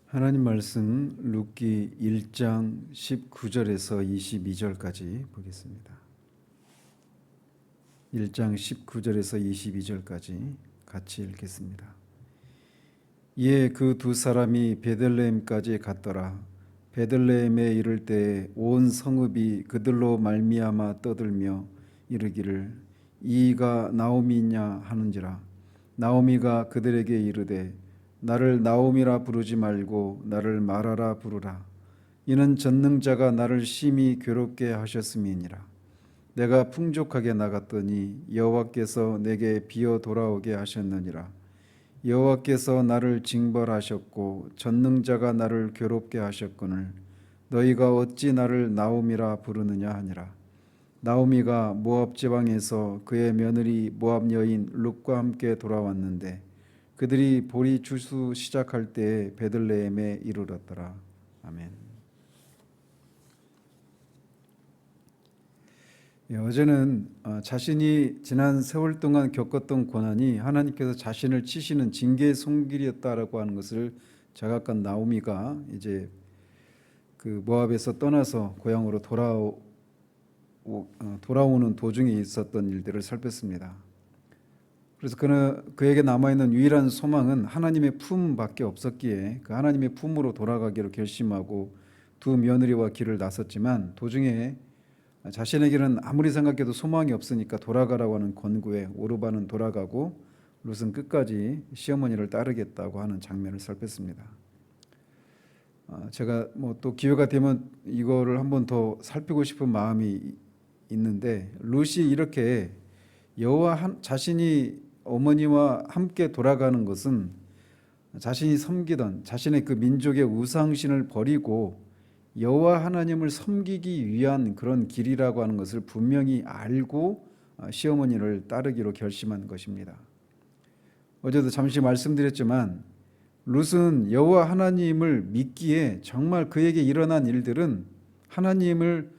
하나님 말씀 룻기 1장 19절에서 22절까지 보겠습니다. 1장 19절에서 22절까지 같이 읽겠습니다. 이에 그 두 사람이 베들레헴까지 갔더라. 베들레헴에 이를 때 온 성읍이 그들로 말미암아 떠들며 이르기를 이가 나오미냐 하는지라. 나오미가 그들에게 이르되 나를 나오미라 부르지 말고 나를 마라라 부르라. 이는 전능자가 나를 심히 괴롭게 하셨음이니라. 내가 풍족하게 나갔더니 여호와께서 내게 비어 돌아오게 하셨느니라. 여호와께서 나를 징벌하셨고 전능자가 나를 괴롭게 하셨거늘 너희가 어찌 나를 나오미라 부르느냐 하니라. 나오미가 모압 지방에서 그의 며느리 모압 여인 룻과 함께 돌아왔는데 그들이 보리 추수 시작할 때에 베들레헴에 이르렀더라. 아멘. 어제는 자신이 지난 세월 동안 겪었던 고난이 하나님께서 자신을 치시는 징계의 손길이었다라고 하는 것을 제각각 나오미가 이제 그 모압에서 떠나서 고향으로 돌아오는 도중에 있었던 일들을 살폈습니다. 그래서 그에게 남아있는 유일한 소망은 하나님의 품밖에 없었기에 그 하나님의 품으로 돌아가기로 결심하고 두 며느리와 길을 나섰지만 도중에 자신에게는 아무리 생각해도 소망이 없으니까 돌아가라고 하는 권고에 오르반은 돌아가고 룻은 끝까지 시어머니를 따르겠다고 하는 장면을 살폈습니다. 제가 또 기회가 되면 이거를 한번 더 살피고 싶은 마음이 있는데 룻이 이렇게 여호와 자신이 어머니와 함께 돌아가는 것은 자신이 섬기던 자신의 그 민족의 우상신을 버리고 여호와 하나님을 섬기기 위한 그런 길이라고 하는 것을 분명히 알고 시어머니를 따르기로 결심한 것입니다. 어제도 잠시 말씀드렸지만 룻은 여호와 하나님을 믿기에 정말 그에게 일어난 일들은 하나님을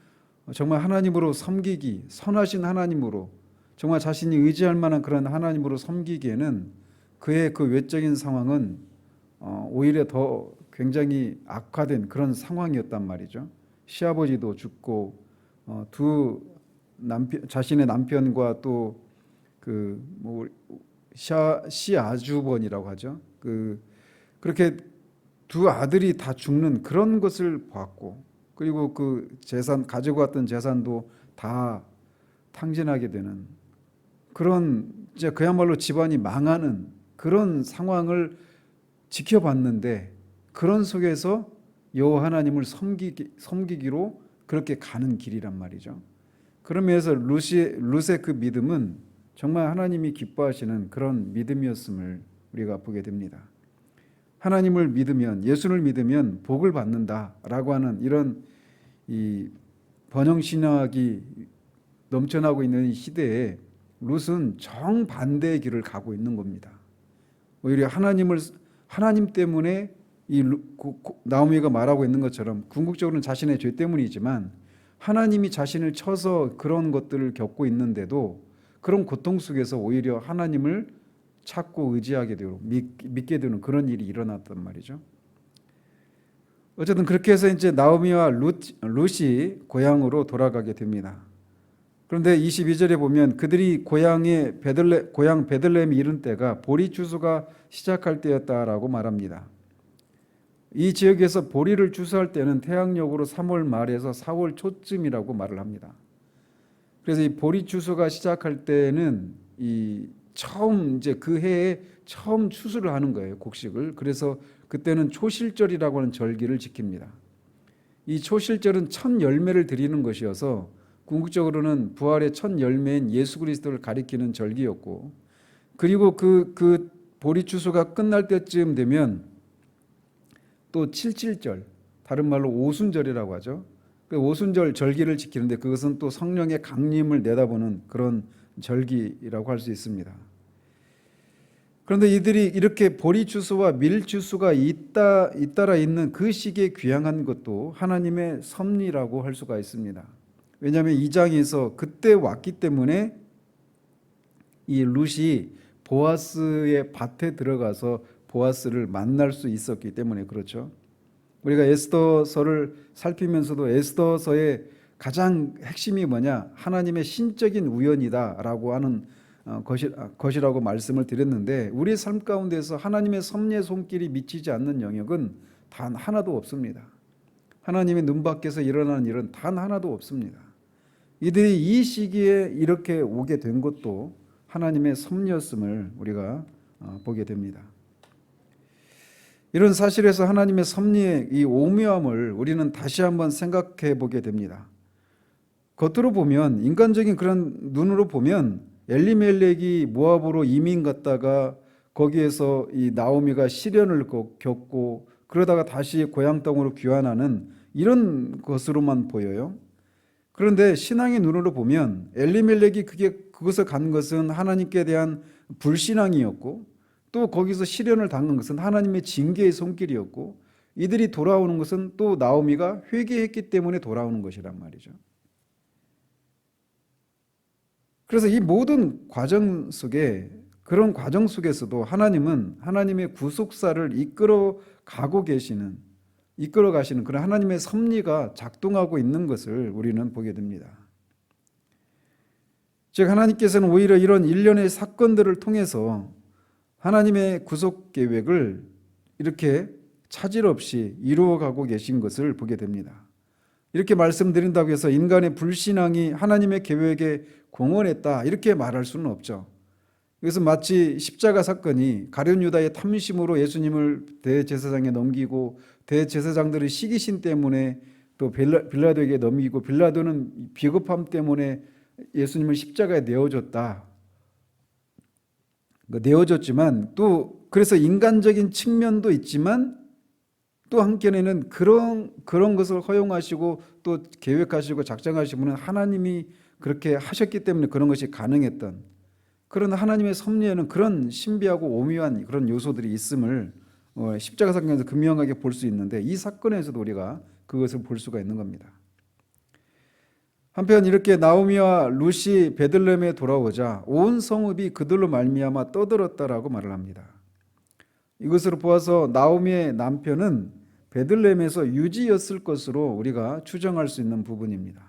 정말 하나님으로 섬기기, 선하신 하나님으로 정말 자신이 의지할 만한 그런 하나님으로 섬기기에는 그의 그 외적인 상황은 오히려 더 굉장히 악화된 그런 상황이었단 말이죠. 시아버지도 죽고 자신의 남편과 또 그 시아주번이라고 하죠. 그렇게 두 아들이 다 죽는 그런 것을 봤고 그리고 그 재산 가지고 왔던 재산도 다 탕진하게 되는 그런 이제 그야말로 집안이 망하는 그런 상황을 지켜봤는데 그런 속에서 여호와 하나님을 섬기기로 그렇게 가는 길이란 말이죠. 그런 면에서 룻의 그 믿음은 정말 하나님이 기뻐하시는 그런 믿음이었음을 우리가 보게 됩니다. 하나님을 믿으면 예수를 믿으면 복을 받는다라고 하는 이런 이 번영신학이 넘쳐나고 있는 이 시대에 룻은 정반대의 길을 가고 있는 겁니다. 오히려 하나님 때문에 나오미가 말하고 있는 것처럼 궁극적으로는 자신의 죄 때문이지만 하나님이 자신을 쳐서 그런 것들을 겪고 있는데도 그런 고통 속에서 오히려 하나님을 찾고 의지하게 되고 믿게 되는 그런 일이 일어났단 말이죠. 어쨌든 그렇게 해서 이제 나오미와 룻이 고향으로 돌아가게 됩니다. 그런데 22절에 보면 그들이 고향 베들레헴에 이른 때가 보리 추수가 시작할 때였다라고 말합니다. 이 지역에서 보리를 추수할 때는 태양력으로 3월 말에서 4월 초쯤이라고 말을 합니다. 그래서 이 보리 추수가 시작할 때는 처음 이제 그 해에 처음 추수를 하는 거예요, 곡식을. 그래서 그때는 초실절이라고 하는 절기를 지킵니다. 이 초실절은 첫 열매를 드리는 것이어서 궁극적으로는 부활의 첫 열매인 예수 그리스도를 가리키는 절기였고 그리고 그 보리 추수가 끝날 때쯤 되면 또 칠칠절, 다른 말로 오순절이라고 하죠. 그 오순절 절기를 지키는데 그것은 또 성령의 강림을 내다보는 그런 절기라고 할 수 있습니다. 그런데 이들이 이렇게 보리 추수와 밀 추수가 잇따라 있는 그 시기에 귀향한 것도 하나님의 섭리라고 할 수가 있습니다. 왜냐하면 이 장에서 그때 왔기 때문에 이 룻이 보아스의 밭에 들어가서 보아스를 만날 수 있었기 때문에 그렇죠. 우리가 에스더서를 살피면서도 에스더서의 가장 핵심이 뭐냐? 하나님의 신적인 우연이다라고 하는 것이라고 말씀을 드렸는데, 우리 삶 가운데서 하나님의 섭리의 손길이 미치지 않는 영역은 단 하나도 없습니다. 하나님의 눈 밖에서 일어나는 일은 단 하나도 없습니다. 이들이 이 시기에 이렇게 오게 된 것도 하나님의 섭리였음을 우리가 보게 됩니다. 이런 사실에서 하나님의 섭리의 이 오묘함을 우리는 다시 한번 생각해 보게 됩니다. 겉으로 보면, 인간적인 그런 눈으로 보면 엘리멜렉이 모압으로 이민 갔다가 거기에서 이 나오미가 시련을 겪고 그러다가 다시 고향 땅으로 귀환하는 이런 것으로만 보여요. 그런데 신앙의 눈으로 보면 엘리멜렉이 그것을 간 것은 하나님께 대한 불신앙이었고, 또 거기서 시련을 당한 것은 하나님의 징계의 손길이었고, 이들이 돌아오는 것은 또 나오미가 회개했기 때문에 돌아오는 것이란 말이죠. 그래서 이 모든 과정 속에, 그런 과정 속에서도 하나님은 하나님의 구속사를 이끌어 가시는 그런 하나님의 섭리가 작동하고 있는 것을 우리는 보게 됩니다. 즉, 하나님께서는 오히려 이런 일련의 사건들을 통해서 하나님의 구속 계획을 이렇게 차질 없이 이루어가고 계신 것을 보게 됩니다. 이렇게 말씀드린다고 해서 인간의 불신앙이 하나님의 계획에 공헌했다, 이렇게 말할 수는 없죠. 그래서 마치 십자가 사건이 가룟 유다의 탐심으로 예수님을 대제사장에 넘기고, 대제사장들의 시기심 때문에 또 빌라도에게 넘기고, 빌라도는 비겁함 때문에 예수님을 십자가에 내어줬지만, 또 그래서 인간적인 측면도 있지만 또 한편에는 그런 것을 허용하시고 또 계획하시고 작정하시는 분은 하나님이 그렇게 하셨기 때문에 그런 것이 가능했던, 그런 하나님의 섭리에는 그런 신비하고 오묘한 그런 요소들이 있음을 십자가 사건에서 분명하게 볼 수 있는데, 이 사건에서도 우리가 그것을 볼 수가 있는 겁니다. 한편 이렇게 나오미와 룻이 베들레헴에 돌아오자 온 성읍이 그들로 말미암아 떠들었다라고 말을 합니다. 이것으로 보아서 나오미의 남편은 베들레헴에서 유지였을 것으로 우리가 추정할 수 있는 부분입니다.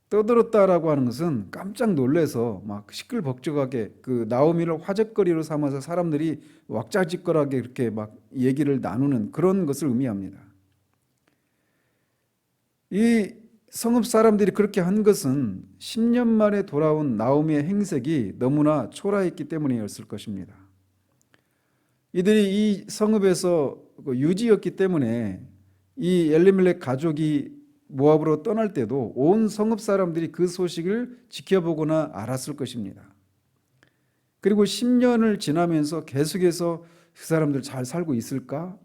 떠들었다라고 하는 것은 깜짝 놀래서 막 시끌벅적하게 그 나오미를 화제거리로 삼아서 사람들이 왁자지껄하게 이렇게 막 얘기를 나누는 그런 것을 의미합니다. 이 성읍 사람들이 그렇게 한 것은 10년 만에 돌아온 나오미의 행색이 너무나 초라했기 때문이었을 것입니다. 이들이 이 성읍에서 유지였기 때문에 이 엘리멜렉 가족이 모압으로 떠날 때도 온 성읍 사람들이 그 소식을 지켜보거나 알았을 것입니다. 그리고 10년을 지나면서 계속해서 그 사람들 잘 살고 있을까?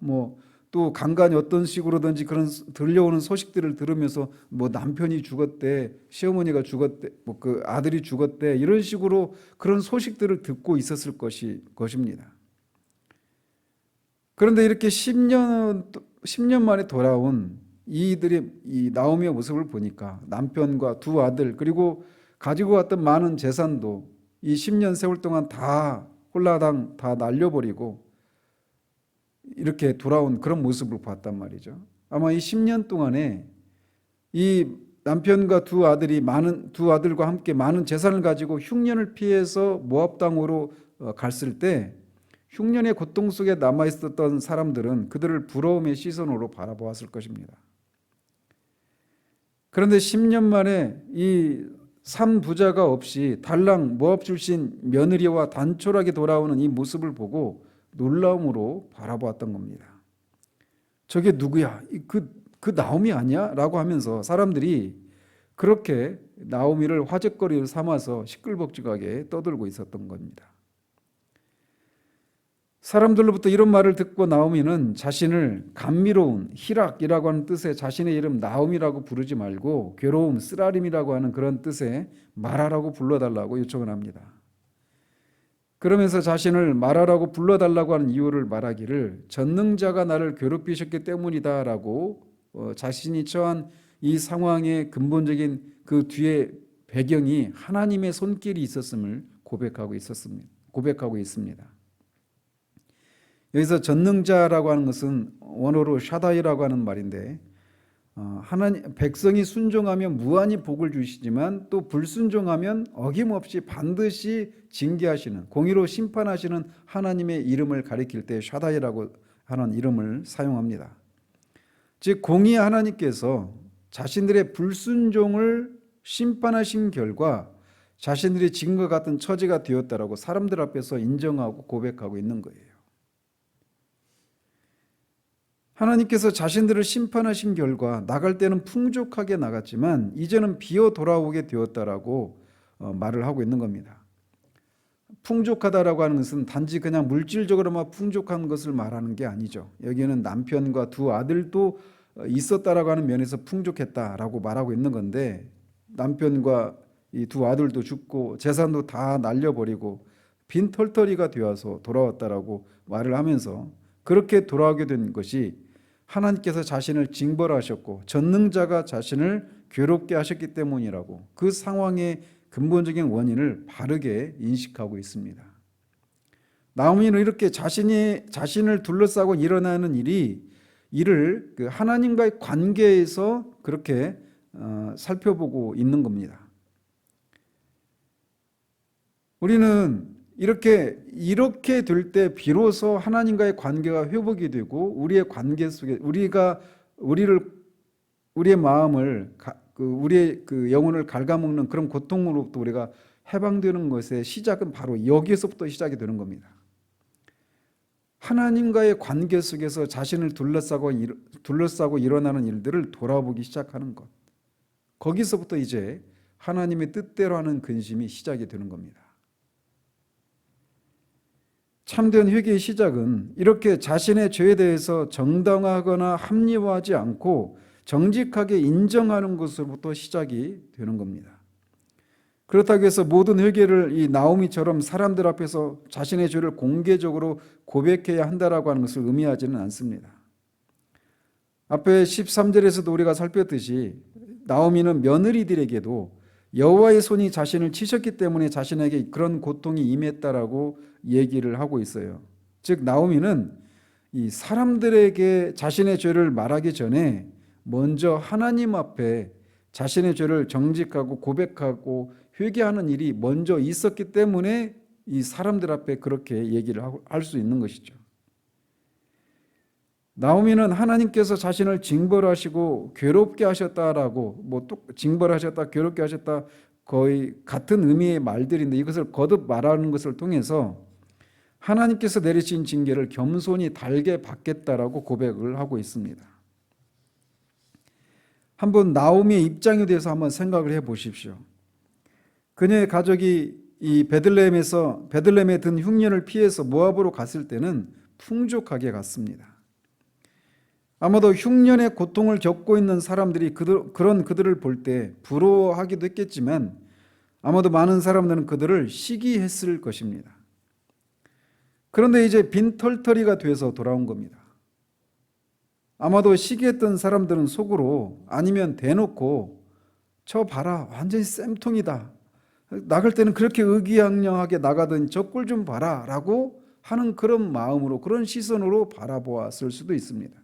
또 간간히 어떤 식으로든지 그런 들려오는 소식들을 들으면서 남편이 죽었대, 시어머니가 죽었대, 그 아들이 죽었대, 이런 식으로 그런 소식들을 듣고 있었을 것입니다. 그런데 이렇게 10년 만에 돌아온 이들의 이 나오미의 모습을 보니까 남편과 두 아들, 그리고 가지고 왔던 많은 재산도 이 10년 세월 동안 다 홀라당 다 날려버리고 이렇게 돌아온 그런 모습을 봤단 말이죠. 아마 이 10년 동안에 이 남편과 두 아들과 함께 많은 재산을 가지고 흉년을 피해서 모압 땅으로 갔을 때 흉년의 고통 속에 남아있었던 사람들은 그들을 부러움의 시선으로 바라보았을 것입니다. 그런데 10년 만에 이 삼부자가 없이 달랑 모압 출신 며느리와 단촐하게 돌아오는 이 모습을 보고 놀라움으로 바라보았던 겁니다. 저게 누구야? 그 나오미 아니야? 라고 하면서 사람들이 그렇게 나오미를 화제거리로 삼아서 시끌벅적하게 떠들고 있었던 겁니다. 사람들로부터 이런 말을 듣고 나오미는 자신을 감미로운 희락이라고 하는 뜻의 자신의 이름 나오미라고 부르지 말고 괴로움, 쓰라림이라고 하는 그런 뜻의 마라라고 불러달라고 요청을 합니다. 그러면서 자신을 마라라고 불러달라고 하는 이유를 말하기를 전능자가 나를 괴롭히셨기 때문이다라고 자신이 처한 이 상황의 근본적인 그 뒤에 배경이 하나님의 손길이 있었음을 고백하고 있습니다. 여기서 전능자라고 하는 것은 원어로 샤다이라고 하는 말인데, 하나님 백성이 순종하면 무한히 복을 주시지만 또 불순종하면 어김없이 반드시 징계하시는, 공의로 심판하시는 하나님의 이름을 가리킬 때 샤다이라고 하는 이름을 사용합니다. 즉 공의의 하나님께서 자신들의 불순종을 심판하신 결과 자신들이 지금과 같은 처지가 되었다라고 사람들 앞에서 인정하고 고백하고 있는 거예요. 하나님께서 자신들을 심판하신 결과 나갈 때는 풍족하게 나갔지만 이제는 비어 돌아오게 되었다라고 말을 하고 있는 겁니다. 풍족하다라고 하는 것은 단지 그냥 물질적으로만 풍족한 것을 말하는 게 아니죠. 여기에는 남편과 두 아들도 있었다라고 하는 면에서 풍족했다라고 말하고 있는 건데, 남편과 이 두 아들도 죽고 재산도 다 날려버리고 빈털터리가 되어서 돌아왔다라고 말을 하면서 그렇게 돌아오게 된 것이 하나님께서 자신을 징벌하셨고 전능자가 자신을 괴롭게 하셨기 때문이라고, 그 상황의 근본적인 원인을 바르게 인식하고 있습니다. 나오미는 이렇게 자신을 둘러싸고 일어나는 일을 그 하나님과의 관계에서 그렇게 살펴보고 있는 겁니다. 우리는 이렇게 될 때 비로소 하나님과의 관계가 회복이 되고 우리의 관계 속에 우리의 마음을 우리의 그 영혼을 갉아먹는 그런 고통으로부터 우리가 해방되는 것의 시작은 바로 여기에서부터 시작이 되는 겁니다. 하나님과의 관계 속에서 자신을 둘러싸고 일어나는 일들을 돌아보기 시작하는 것, 거기서부터 이제 하나님의 뜻대로 하는 근심이 시작이 되는 겁니다. 참된 회개의 시작은 이렇게 자신의 죄에 대해서 정당화하거나 합리화하지 않고 정직하게 인정하는 것으로부터 시작이 되는 겁니다. 그렇다고 해서 모든 회개를 이 나오미처럼 사람들 앞에서 자신의 죄를 공개적으로 고백해야 한다라고 하는 것을 의미하지는 않습니다. 앞에 13절에서도 우리가 살폈듯이 나오미는 며느리들에게도 여호와의 손이 자신을 치셨기 때문에 자신에게 그런 고통이 임했다라고 얘기를 하고 있어요. 즉 나오미는 이 사람들에게 자신의 죄를 말하기 전에 먼저 하나님 앞에 자신의 죄를 정직하고 고백하고 회개하는 일이 먼저 있었기 때문에 이 사람들 앞에 그렇게 얘기를 할 수 있는 것이죠. 나오미는 하나님께서 자신을 징벌하시고 괴롭게 하셨다라고, 징벌하셨다, 괴롭게 하셨다, 거의 같은 의미의 말들인데 이것을 거듭 말하는 것을 통해서 하나님께서 내리신 징계를 겸손히 달게 받겠다라고 고백을 하고 있습니다. 한번 나오미의 입장에 대해서 한번 생각을 해 보십시오. 그녀의 가족이 이 베들레헴에 든 흉년을 피해서 모압으로 갔을 때는 풍족하게 갔습니다. 아마도 흉년의 고통을 겪고 있는 사람들이 그들을 볼 때 부러워하기도 했겠지만 아마도 많은 사람들은 그들을 시기했을 것입니다. 그런데 이제 빈털터리가 돼서 돌아온 겁니다. 아마도 시기했던 사람들은 속으로, 아니면 대놓고 저 봐라 완전히 쌤통이다, 나갈 때는 그렇게 의기양양하게 나가던 저 꼴 좀 봐라 라고 하는 그런 마음으로, 그런 시선으로 바라보았을 수도 있습니다.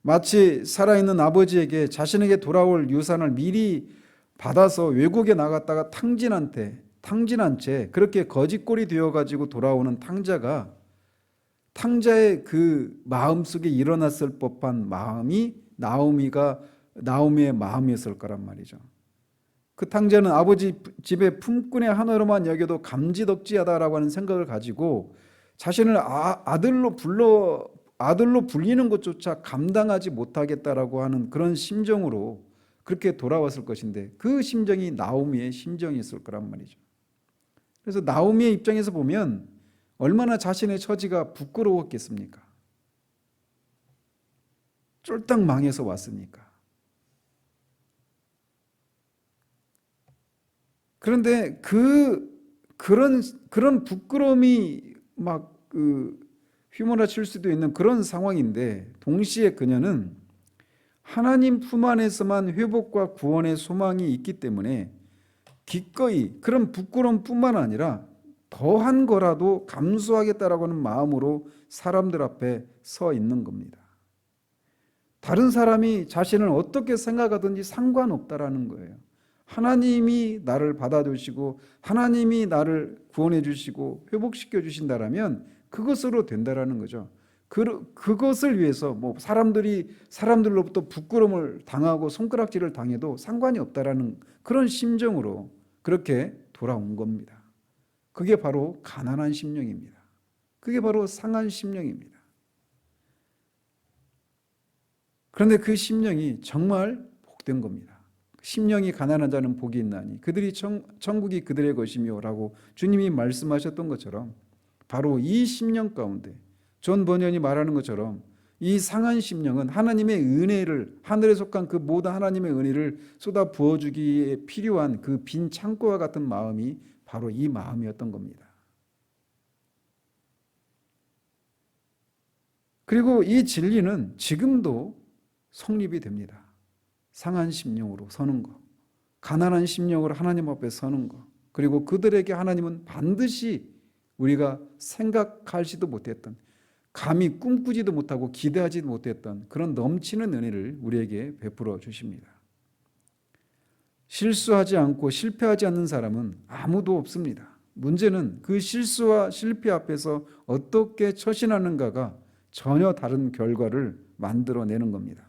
마치 살아있는 아버지에게 자신에게 돌아올 유산을 미리 받아서 외국에 나갔다가 탕진한 채 그렇게 거짓골이 되어가지고 돌아오는 탕자의 그 마음속에 일어났을 법한 마음이 나오미의 마음이었을 거란 말이죠. 그 탕자는 아버지 집의 품꾼의 하나로만 여겨도 감지덕지하다라고 하는 생각을 가지고 자신을 아들로 불리는 것조차 감당하지 못하겠다라고 하는 그런 심정으로 그렇게 돌아왔을 것인데, 그 심정이 나오미의 심정이었을 거란 말이죠. 그래서 나오미의 입장에서 보면 얼마나 자신의 처지가 부끄러웠겠습니까? 쫄딱 망해서 왔으니까. 그런데 그런 부끄러움이 막 휘몰아칠 수도 있는 그런 상황인데, 동시에 그녀는 하나님 품 안에서만 회복과 구원의 소망이 있기 때문에 기꺼이, 그런 부끄러움뿐만 아니라 더한 거라도 감수하겠다라고 하는 마음으로 사람들 앞에 서 있는 겁니다. 다른 사람이 자신을 어떻게 생각하든지 상관없다라는 거예요. 하나님이 나를 받아주시고 하나님이 나를 구원해 주시고 회복시켜 주신다라면 그것으로 된다라는 거죠. 그것을 위해서 뭐 사람들로부터 부끄러움을 당하고 손가락질을 당해도 상관이 없다라는 그런 심정으로 그렇게 돌아온 겁니다. 그게 바로 가난한 심령입니다. 그게 바로 상한 심령입니다. 그런데 그 심령이 정말 복된 겁니다. 심령이 가난한 자는 복이 있나니 그들이 천국이 그들의 것이며 라고 주님이 말씀하셨던 것처럼 바로 이 심령 가운데 존 번연이 말하는 것처럼 이 상한 심령은 하나님의 은혜를, 하늘에 속한 그 모든 하나님의 은혜를 쏟아 부어주기에 필요한 그 빈 창고와 같은 마음이 바로 이 마음이었던 겁니다. 그리고 이 진리는 지금도 성립이 됩니다. 상한 심령으로 서는 것, 가난한 심령으로 하나님 앞에 서는 것, 그리고 그들에게 하나님은 반드시 우리가 생각하지도 못했던, 감히 꿈꾸지도 못하고 기대하지도 못했던 그런 넘치는 은혜를 우리에게 베풀어 주십니다. 실수하지 않고 실패하지 않는 사람은 아무도 없습니다. 문제는 그 실수와 실패 앞에서 어떻게 처신하는가가 전혀 다른 결과를 만들어내는 겁니다.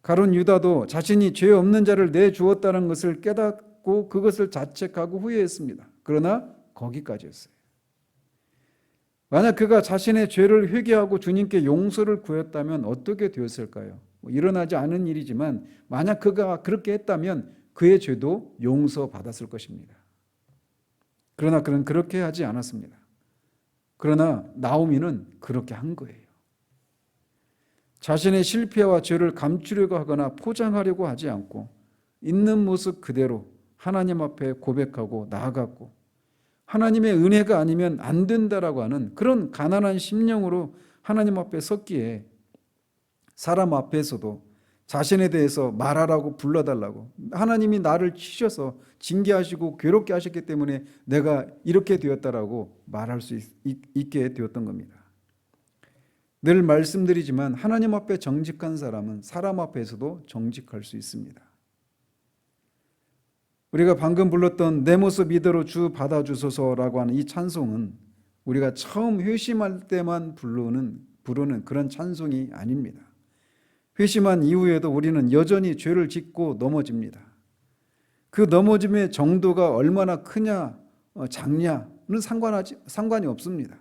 가룟 유다도 자신이 죄 없는 자를 내주었다는 것을 깨닫고 그것을 자책하고 후회했습니다. 그러나 거기까지였어요. 만약 그가 자신의 죄를 회개하고 주님께 용서를 구했다면 어떻게 되었을까요? 일어나지 않은 일이지만 만약 그가 그렇게 했다면 그의 죄도 용서받았을 것입니다. 그러나 그는 그렇게 하지 않았습니다. 그러나 나오미는 그렇게 한 거예요. 자신의 실패와 죄를 감추려고 하거나 포장하려고 하지 않고 있는 모습 그대로 하나님 앞에 고백하고 나아갔고 하나님의 은혜가 아니면 안 된다라고 하는 그런 가난한 심령으로 하나님 앞에 섰기에 사람 앞에서도 자신에 대해서 말하라고 불러달라고 하나님이 나를 치셔서 징계하시고 괴롭게 하셨기 때문에 내가 이렇게 되었다라고 말할 수 있게 되었던 겁니다. 늘 말씀드리지만 하나님 앞에 정직한 사람은 사람 앞에서도 정직할 수 있습니다. 우리가 방금 불렀던 내 모습 이대로 주 받아주소서라고 하는 이 찬송은 우리가 처음 회심할 때만 부르는 그런 찬송이 아닙니다. 회심한 이후에도 우리는 여전히 죄를 짓고 넘어집니다. 그 넘어짐의 정도가 얼마나 크냐 작냐는 상관이 없습니다.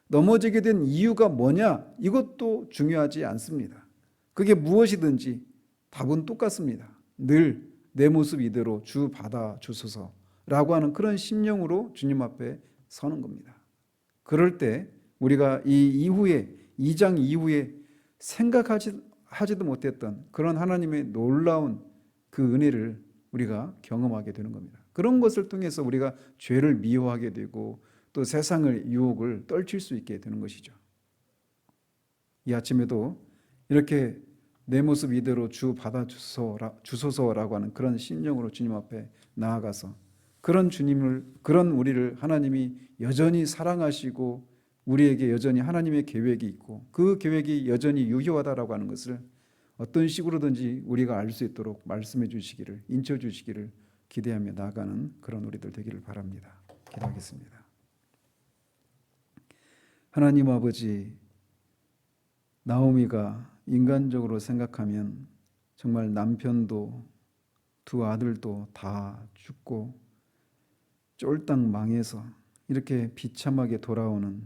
넘어지게 된 이유가 뭐냐 이것도 중요하지 않습니다. 그게 무엇이든지 답은 똑같습니다. 늘 내 모습 이대로 주 받아주소서라고 하는 그런 심령으로 주님 앞에 서는 겁니다. 그럴 때 우리가 이 2장 이후에 생각하지도 못했던 그런 하나님의 놀라운 그 은혜를 우리가 경험하게 되는 겁니다. 그런 것을 통해서 우리가 죄를 미워하게 되고 또 세상의 유혹을 떨칠 수 있게 되는 것이죠. 이 아침에도 이렇게 내 모습 이대로 주 받아주소서라고 하는 그런 심령으로 주님 앞에 나아가서 그런 우리를 하나님이 여전히 사랑하시고 우리에게 여전히 하나님의 계획이 있고 그 계획이 여전히 유효하다라고 하는 것을 어떤 식으로든지 우리가 알 수 있도록 말씀해 주시기를, 인쳐 주시기를 기대하며 나아가는 그런 우리들 되기를 바랍니다. 기도하겠습니다. 하나님 아버지, 나오미가 인간적으로 생각하면 정말 남편도 두 아들도 다 죽고 쫄딱 망해서 이렇게 비참하게 돌아오는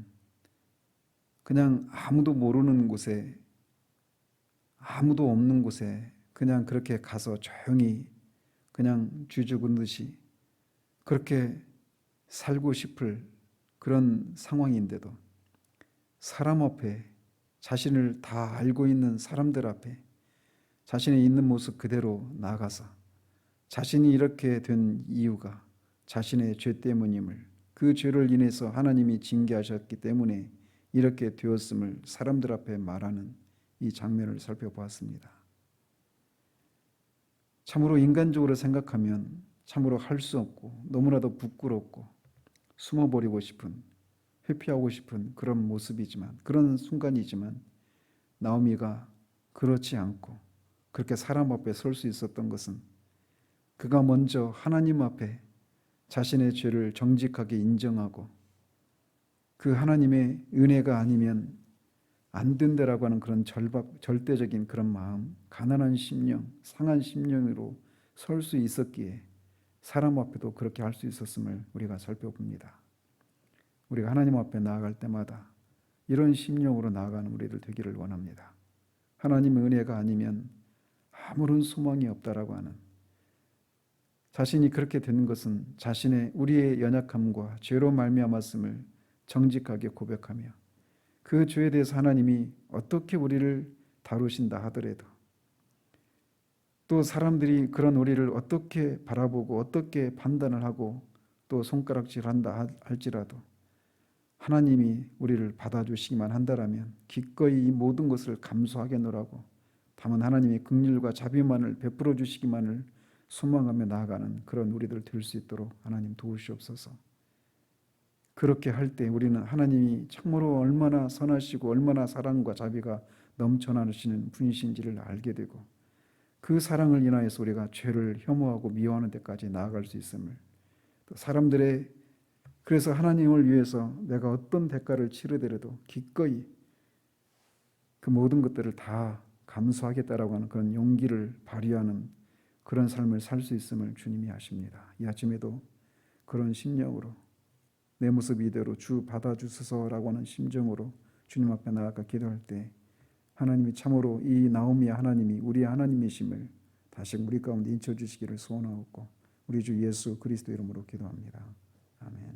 그냥 아무도 모르는 곳에 아무도 없는 곳에 그냥 그렇게 가서 조용히 그냥 쥐 죽은 듯이 그렇게 살고 싶을 그런 상황인데도 사람 앞에 자신을 다 알고 있는 사람들 앞에 자신의 있는 모습 그대로 나아가서 자신이 이렇게 된 이유가 자신의 죄 때문임을, 그 죄를 인해서 하나님이 징계하셨기 때문에 이렇게 되었음을 사람들 앞에 말하는 이 장면을 살펴보았습니다. 참으로 인간적으로 생각하면 참으로 할 수 없고 너무나도 부끄럽고 숨어버리고 싶은, 회피하고 싶은 그런 모습이지만, 그런 순간이지만 나오미가 그렇지 않고 그렇게 사람 앞에 설 수 있었던 것은 그가 먼저 하나님 앞에 자신의 죄를 정직하게 인정하고 그 하나님의 은혜가 아니면 안 된다라고 하는 그런 절대적인 그런 마음, 가난한 심령, 상한 심령으로 설 수 있었기에 사람 앞에도 그렇게 할 수 있었음을 우리가 살펴봅니다. 우리가 하나님 앞에 나아갈 때마다 이런 심령으로 나아가는 우리들 되기를 원합니다. 하나님의 은혜가 아니면 아무런 소망이 없다라고 하는, 자신이 그렇게 되는 것은 자신의 우리의 연약함과 죄로 말미암았음을 정직하게 고백하며 그 죄에 대해서 하나님이 어떻게 우리를 다루신다 하더라도, 또 사람들이 그런 우리를 어떻게 바라보고 어떻게 판단을 하고 또 손가락질한다 할지라도 하나님이 우리를 받아주시기만 한다라면 기꺼이 이 모든 것을 감수하겠노라고, 다만 하나님의 긍휼과 자비만을 베풀어 주시기만을 소망하며 나아가는 그런 우리들 될 수 있도록 하나님 도우시옵소서. 그렇게 할 때 우리는 하나님이 참으로 얼마나 선하시고 얼마나 사랑과 자비가 넘쳐나시는 분이신지를 알게 되고, 그 사랑을 인하여서 우리가 죄를 혐오하고 미워하는 데까지 나아갈 수 있음을, 또 사람들의, 그래서 하나님을 위해서 내가 어떤 대가를 치르더라도 기꺼이 그 모든 것들을 다 감수하겠다라고 하는 그런 용기를 발휘하는 그런 삶을 살 수 있음을 주님이 아십니다. 이 아침에도 그런 심령으로 내 모습 이대로 주 받아주소서라고 하는 심정으로 주님 앞에 나아가 기도할 때 하나님이 참으로 이 나오미의 하나님이 우리의 하나님이심을 다시 우리 가운데 인쳐주시기를 소원하옵고 우리 주 예수 그리스도 이름으로 기도합니다. 아멘.